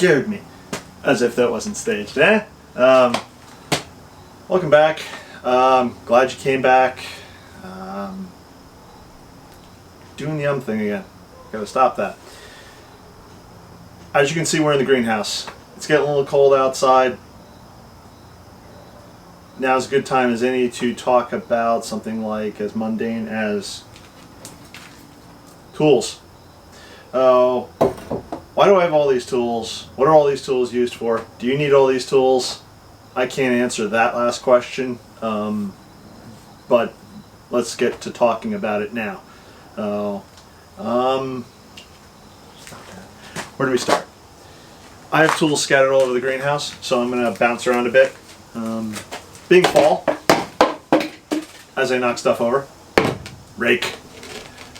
scared me. As if that wasn't staged, eh? Welcome back. Glad you came back. Doing the thing again. Gotta stop that. As you can see, we're in the greenhouse. It's getting a little cold outside. Now's a good time as any to talk about something like as mundane as tools. Why do I have all these tools? What are all these tools used for? Do you need all these tools? I can't answer that last question, but let's get to talking about it now. Where do we start? I have tools scattered all over the greenhouse, so I'm going to bounce around a bit. Being fall, as I knock stuff over. Rake.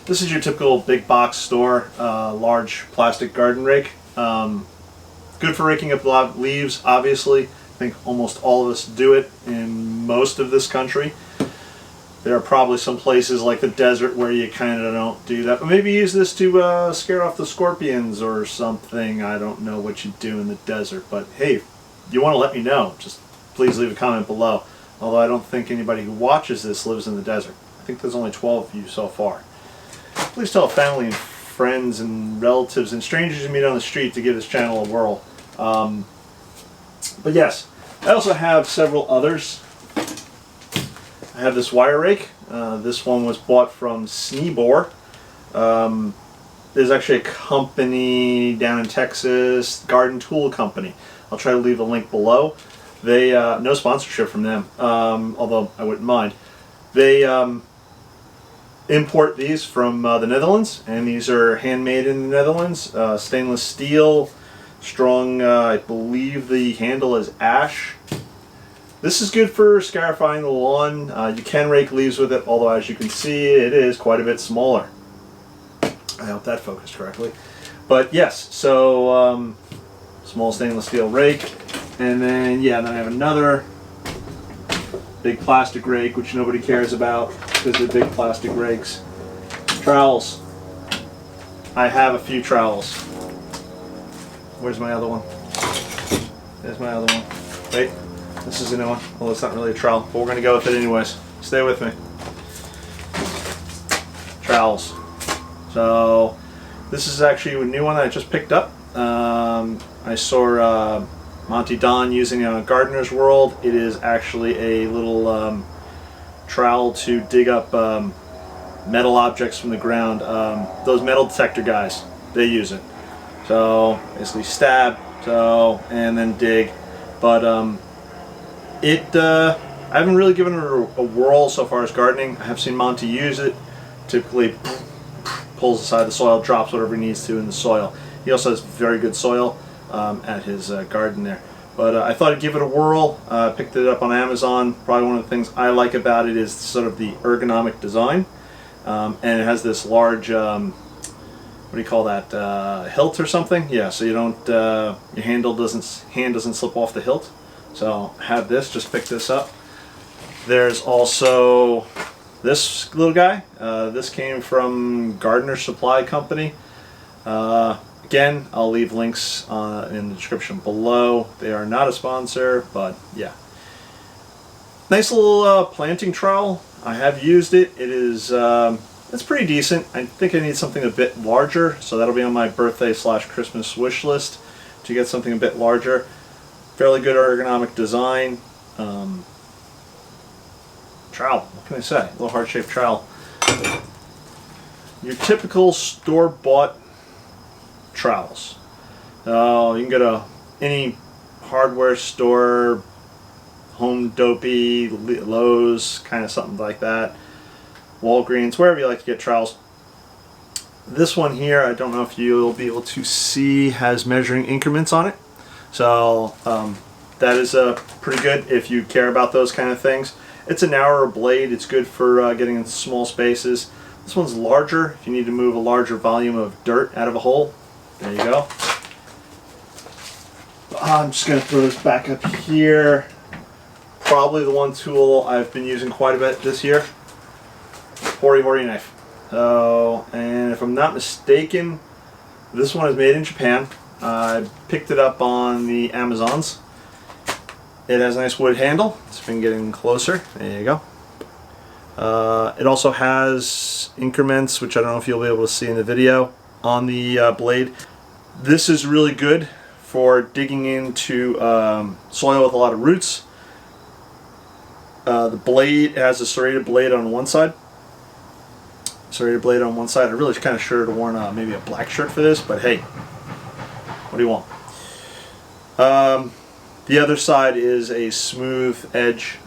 This is your typical big box store, large plastic garden rake. Good for raking up leaves, obviously. I think almost all of us do it in most of this country. There are probably some places like the desert where you kind of don't do that. But maybe use this to scare off the scorpions or something. I don't know what you do in the desert. But hey, if you want to let me know, just please leave a comment below. Although I don't think anybody who watches this lives in the desert. I think there's only 12 of you so far. Please tell family and friends and relatives and strangers you meet on the street to give this channel a whirl. But yes, I also have several others. I have this wire rake. This one was bought from Sneebor. There's actually a company down in Texas, Garden Tool Company. I'll try to leave a link below. They no sponsorship from them, although I wouldn't mind. They import these from the Netherlands, and these are handmade in the Netherlands. Stainless steel, strong. I believe the handle is ash. This is good for scarifying the lawn. You can rake leaves with it, although as you can see, it is quite a bit smaller. I hope that focused correctly. But yes, so small stainless steel rake. And then, yeah, then I have another big plastic rake, which nobody cares about because they're big plastic rakes. Trowels. I have a few trowels. Where's my other one? There's my other one. Wait. This is a new one. Well, it's not really a trowel, but we're going to go with it anyways. Stay with me. Trowels. So, this is actually a new one that I just picked up. I saw Monty Don using a Gardener's World. It is actually a little trowel to dig up metal objects from the ground. Those metal detector guys, they use it. So, basically stab, and then dig. But, I haven't really given it a whirl so far as gardening. I have seen Monty use it. Typically pulls aside the soil, drops whatever he needs to in the soil. He also has very good soil at his garden there. But I thought I'd give it a whirl. Picked it up on Amazon. Probably one of the things I like about it is sort of the ergonomic design. And it has this large, what do you call that, hilt or something? Yeah, so you don't, your hand doesn't slip off the hilt. So have this, just pick this up. There's also this little guy. This came from Gardener Supply Company. Again, I'll leave links in the description below. They are not a sponsor, but yeah. Nice little planting trowel. I have used it. It is, it's pretty decent. I think I need something a bit larger, so that'll be on my birthday/Christmas wish list to get something a bit larger. Fairly good ergonomic design. Trowel, what can I say? A little heart-shaped trowel. Your typical store-bought trowels. You can go to any hardware store, Home Dopey, Lowe's, kind of something like that. Walgreens, wherever you like to get trowels. This one here, I don't know if you'll be able to see, has measuring increments on it. So that is pretty good if you care about those kind of things. It's a narrower blade. It's good for getting in small spaces. This one's larger if you need to move a larger volume of dirt out of a hole. There you go. I'm just going to throw this back up here. Probably the one tool I've been using quite a bit this year. Hori-hori knife. And if I'm not mistaken, this one is made in Japan. I picked it up on the Amazons. It has a nice wood handle. Let's see if we can get in closer. There you go. It also has increments, which I don't know if you'll be able to see in the video, on the blade. This is really good for digging into soil with a lot of roots. The blade has a serrated blade on one side. Serrated blade on one side. I really kind of should have worn maybe a black shirt for this, but hey, what do you want? The other side is a smooth edge.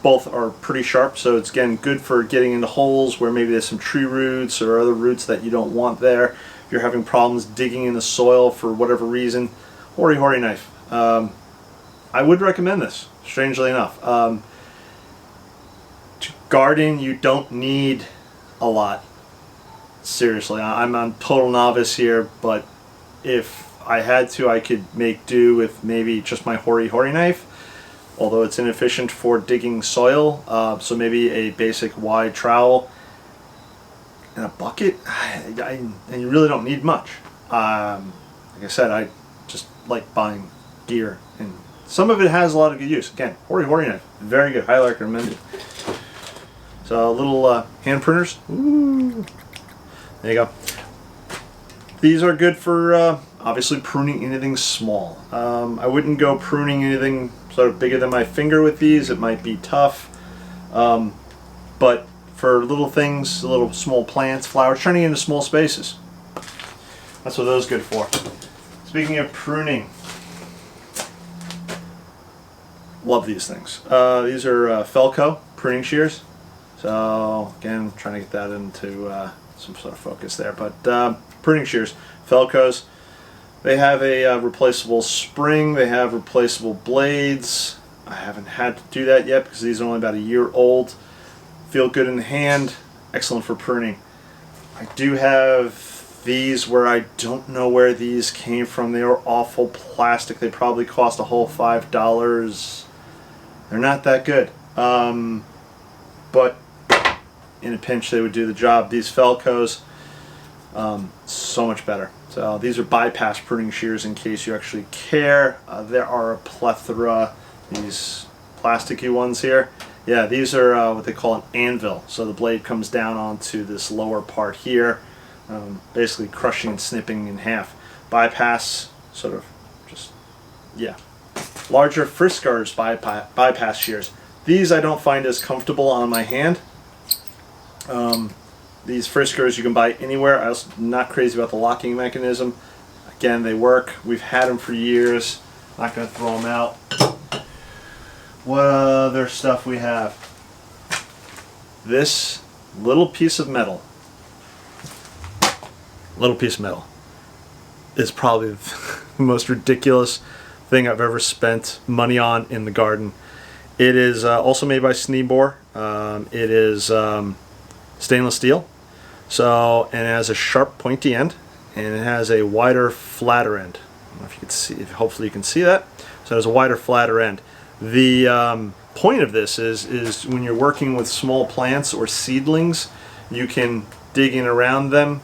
Both are pretty sharp, so it's again good for getting into holes where maybe there's some tree roots or other roots that you don't want there. If you're having problems digging in the soil for whatever reason, hori-hori knife. I would recommend this, strangely enough. To garden, you don't need a lot. Seriously, I'm a total novice here, but if I had to, I could make do with maybe just my hori-hori knife, although it's inefficient for digging soil. So maybe a basic wide trowel and a bucket, and you really don't need much. Like I said, I just like buying gear, and some of it has a lot of good use. Again, hori-hori knife, very good, highly recommended. So little hand pruners. Ooh. There you go. These are good for obviously pruning anything small. I wouldn't go pruning anything sort of bigger than my finger with these. It might be tough. But for little things, little small plants, flowers, turning into small spaces. That's what those are good for. Speaking of pruning, love these things. These are Felco pruning shears. So again, trying to get that into some sort of focus there. But pruning shears, Felcos. They have a replaceable spring. They have replaceable blades. I haven't had to do that yet because these are only about a year old. Feel good in the hand. Excellent for pruning. I do have these where I don't know where these came from. They are awful plastic. They probably cost a whole $5. They're not that good. But in a pinch they would do the job. These Felcos, so much better. So these are bypass pruning shears in case you actually care. There are a plethora. These plasticky ones here. Yeah, these are what they call an anvil. So the blade comes down onto this lower part here, basically crushing and snipping in half. Bypass, sort of just, yeah. Larger Fiskars bypass shears. These I don't find as comfortable on my hand. These Fiskars you can buy anywhere. I'm not crazy about the locking mechanism. Again, they work. We've had them for years. Not going to throw them out. What other stuff we have? This little piece of metal. Is probably the most ridiculous thing I've ever spent money on in the garden. It is also made by Sneebor. It is stainless steel. So, and it has a sharp pointy end, and it has a wider, flatter end. I don't know if you can see, hopefully you can see that. So it has a wider, flatter end. The point of this is when you're working with small plants or seedlings, you can dig in around them.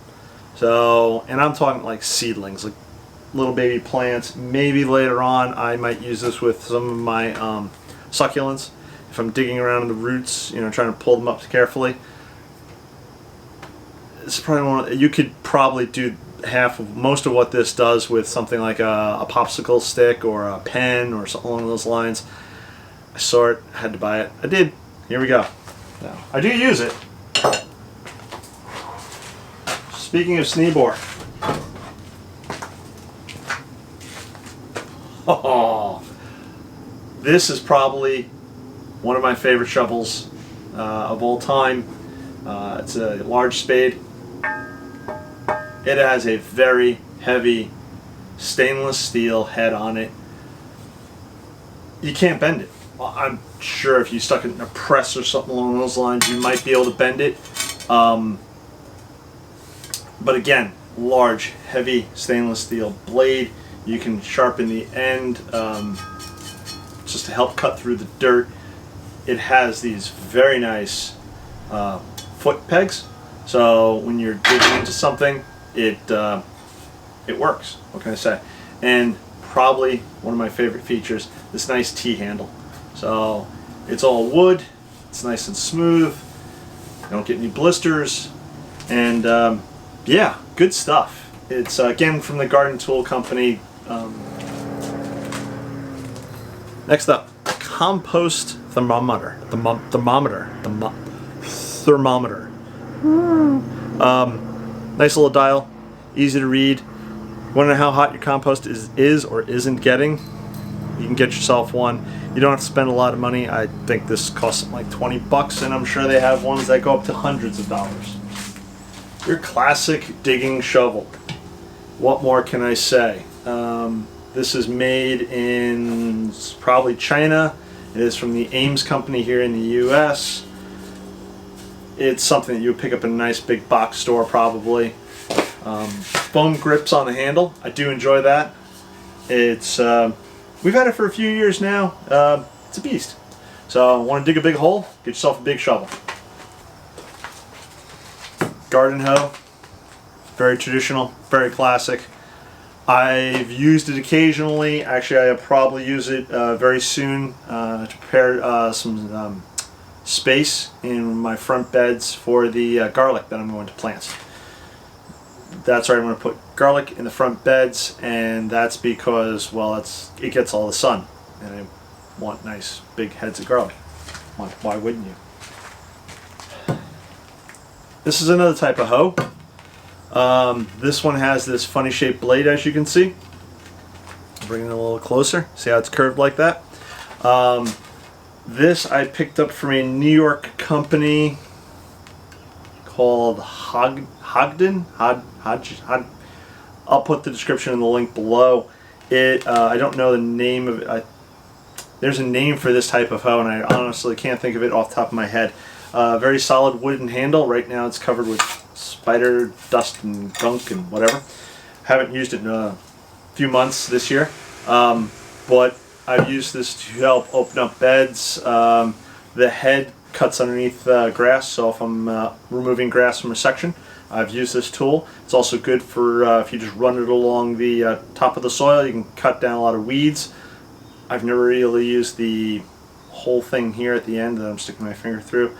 So, and I'm talking like seedlings, like little baby plants. Maybe later on I might use this with some of my succulents. If I'm digging around in the roots, you know, trying to pull them up carefully. It's probably you could probably do most of what this does with something like a popsicle stick or a pen or something along those lines. I saw it, had to buy it. I did. Here we go. Now, I do use it. Speaking of Sneebor. Oh, this is probably one of my favorite shovels of all time. It's a large spade. It has a very heavy stainless steel head on it. You can't bend it. Well, I'm sure if you stuck it in a press or something along those lines, you might be able to bend it. But again, large, heavy stainless steel blade. You can sharpen the end just to help cut through the dirt. It has these very nice foot pegs. So when you're digging into something, it it works. What can I say? And probably one of my favorite features, this nice T-handle. So it's all wood, it's nice and smooth, you don't get any blisters, and yeah, good stuff. It's again from the Garden Tool Company. Next up, compost thermometer. Thermometer. Nice little dial, easy to read. Want to know how hot your compost is or isn't getting? You can get yourself one. You don't have to spend a lot of money. I think this costs like 20 bucks, and I'm sure they have ones that go up to hundreds of dollars. Your classic digging shovel. What more can I say? This is made in probably China. It is from the Ames company here in the US. It's something that you would pick up in a nice big box store probably. Foam grips on the handle. I do enjoy that. It's we've had it for a few years now. It's a beast. So want to dig a big hole? Get yourself a big shovel. Garden hoe. Very traditional, very classic. I've used it occasionally. Actually, I'll probably use it very soon to prepare some space in my front beds for the garlic that I'm going to plant. That's right, I'm going to put garlic in the front beds, and that's because, well, it gets all the sun, and I want nice big heads of garlic. Why wouldn't you? This is another type of hoe. This one has this funny shaped blade, as you can see. Bring it a little closer. See how it's curved like that? This I picked up from a New York company called Hodgdon. I'll put the description in the link below. I don't know the name of it. There's a name for this type of hoe, and I honestly can't think of it off the top of my head. Very solid wooden handle. Right now it's covered with spider dust and gunk and whatever. Haven't used it in a few months this year, but I've used this to help open up beds. The head cuts underneath grass, so if I'm removing grass from a section, I've used this tool. It's also good for if you just run it along the top of the soil, you can cut down a lot of weeds. I've never really used the whole thing here at the end that I'm sticking my finger through.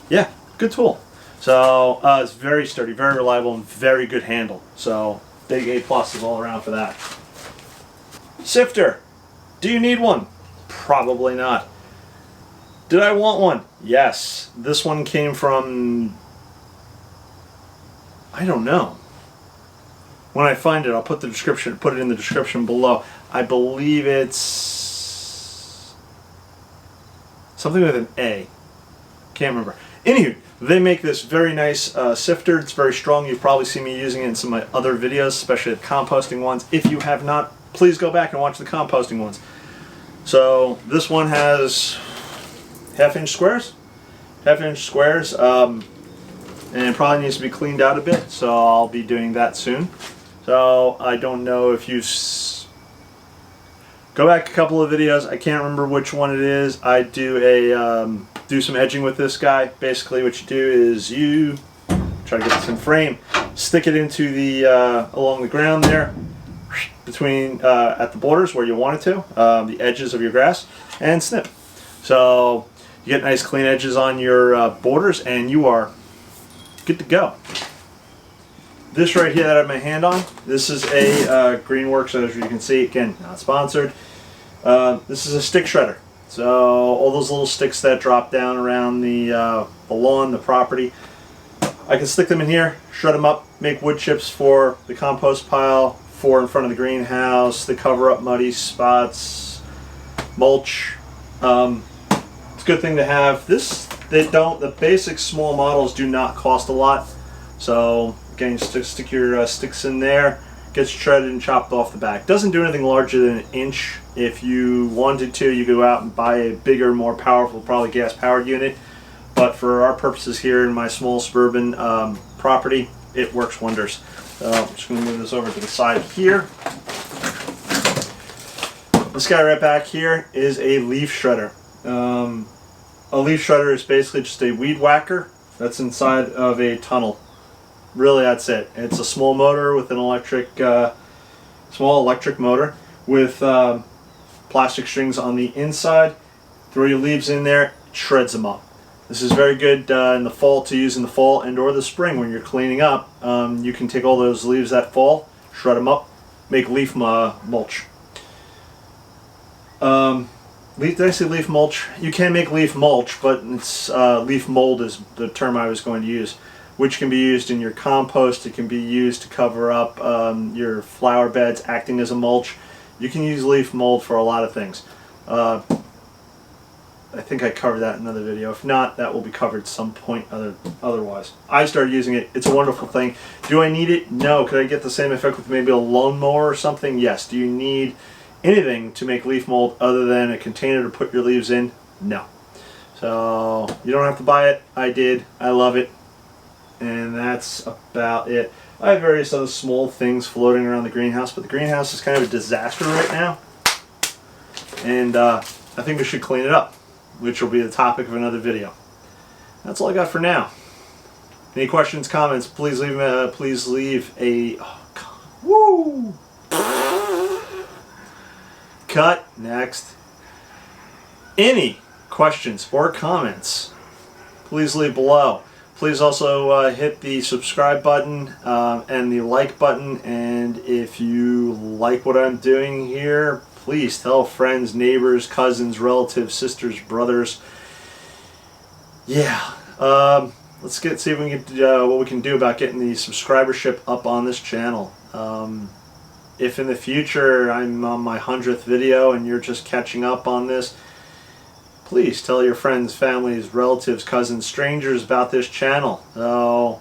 Yeah, good tool. So it's very sturdy, very reliable, and very good handle. So big A+ is all around for that. Sifter. Do you need one? Probably not. Did I want one? Yes. This one came from, I don't know. When I find it, I'll put it in the description below. I believe it's something with an A. Can't remember. Anywho, they make this very nice sifter. It's very strong. You've probably seen me using it in some of my other videos, especially the composting ones. If you have not, please go back and watch the composting ones. So this one has half-inch squares, and it probably needs to be cleaned out a bit, so I'll be doing that soon. So I don't know if you go back a couple of videos. I can't remember which one it is. I do do some edging with this guy. Basically, what you do is you try to get this in frame, stick it into the along the ground there, between at the borders where you want it to, the edges of your grass, and snip. So you get nice clean edges on your borders, and you are good to go. This right here that I have my hand on, this is a Greenworks, as you can see, again, not sponsored. This is a stick shredder. So all those little sticks that drop down around the lawn, the property, I can stick them in here, shred them up, make wood chips for the compost pile, for in front of the greenhouse, to cover up muddy spots, mulch. It's a good thing to have. The basic small models do not cost a lot. So again, just stick your sticks in there, gets shredded and chopped off the back. Doesn't do anything larger than an inch. If you wanted to, you go out and buy a bigger, more powerful, probably gas-powered unit. But for our purposes here in my small suburban property, it works wonders. So I'm just going to move this over to the side here. This guy right back here is a leaf shredder. A leaf shredder is basically just a weed whacker that's inside of a tunnel. Really, that's it. It's a small motor with an small electric motor with plastic strings on the inside. Throw your leaves in there, it shreds them up. This is very good in the fall to use in the fall and or the spring when you're cleaning up. You can take all those leaves that fall, shred them up, make leaf mulch. Did I say leaf mulch? You can make leaf mulch, but it's leaf mold is the term I was going to use, which can be used in your compost. It can be used to cover up your flower beds, acting as a mulch. You can use leaf mold for a lot of things. I think I covered that in another video. If not, that will be covered some point otherwise. I started using it. It's a wonderful thing. Do I need it? No. Could I get the same effect with maybe a lawnmower or something? Yes. Do you need anything to make leaf mold other than a container to put your leaves in? No. So you don't have to buy it. I did. I love it. And that's about it. I have various other small things floating around the greenhouse, but the greenhouse is kind of a disaster right now. And I think we should clean it up, which will be the topic of another video. That's all I got for now. Any questions, comments, please leave a oh God. Woo! Cut. Next. Any questions or comments, please leave below. Please also hit the subscribe button and the like button, and if you like what I'm doing here, please tell friends, neighbors, cousins, relatives, sisters, brothers. Yeah, let's see if we can get what we can do about getting the subscribership up on this channel. If in the future I'm on my 100th video and you're just catching up on this, please tell your friends, families, relatives, cousins, strangers about this channel. The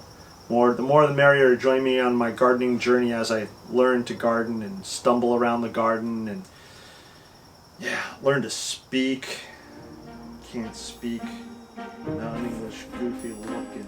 more the merrier. Join me on my gardening journey as I learn to garden and stumble around the garden and learn to speak. Can't speak. Non-English, goofy looking.